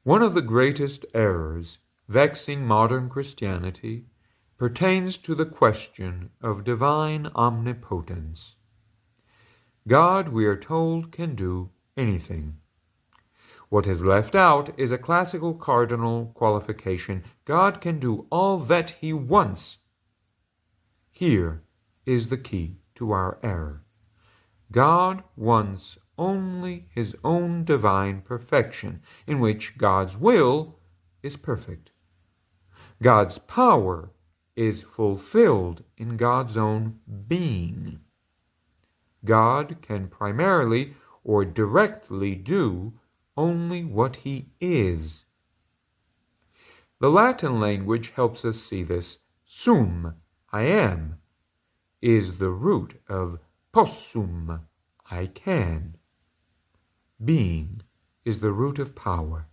One of the greatest errors vexing modern Christianity pertains to the question of divine omnipotence. God, we are told, can do anything. What is left out is a classical cardinal qualification. God can do all that he wants. Here is the key to our error. God wants only his own divine perfection, in which God's will is perfect. God's power is fulfilled in God's own being. God can primarily or directly do only what he is. The Latin language helps us see this. Sum, I am, is the root of possum, I can. Being is the root of power.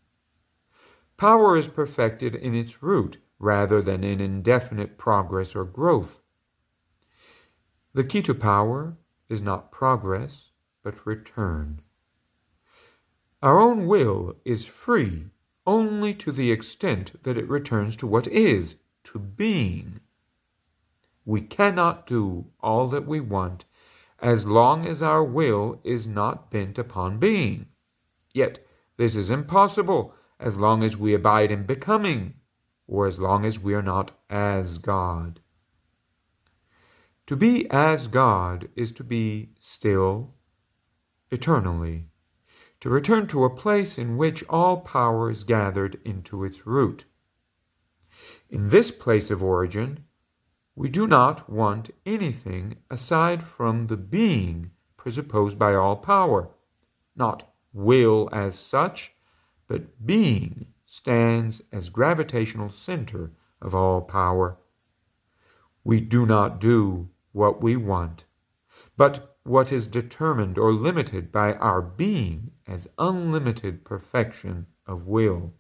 Power is perfected in its root rather than in indefinite progress or growth. The key to power is not progress, but return. Our own will is free only to the extent that it returns to what is, to being. We cannot do all that we want as long as our will is not bent upon being. Yet this is impossible as long as we abide in becoming, or as long as we are not as God. To be as God is to be still, eternally, to return to a place in which all power is gathered into its root. In this place of origin, we do not want anything aside from the being presupposed by all power. Not will as such, but being stands as gravitational center of all power. We do not do what we want, but what is determined or limited by our being as unlimited perfection of will.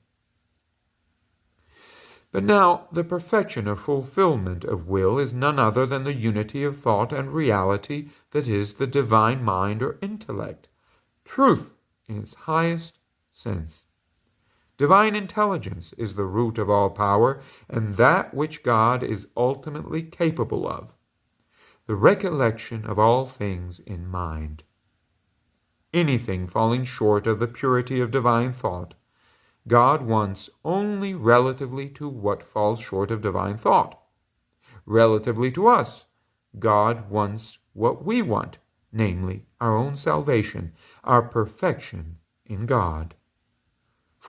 But now, the perfection of fulfillment of will is none other than the unity of thought and reality that is the divine mind or intellect, truth in its highest sense. Divine intelligence is the root of all power, and that which God is ultimately capable of, the recollection of all things in mind. Anything falling short of the purity of divine thought, God wants only relatively to what falls short of divine thought. Relatively to us, God wants what we want, namely our own salvation, our perfection in God.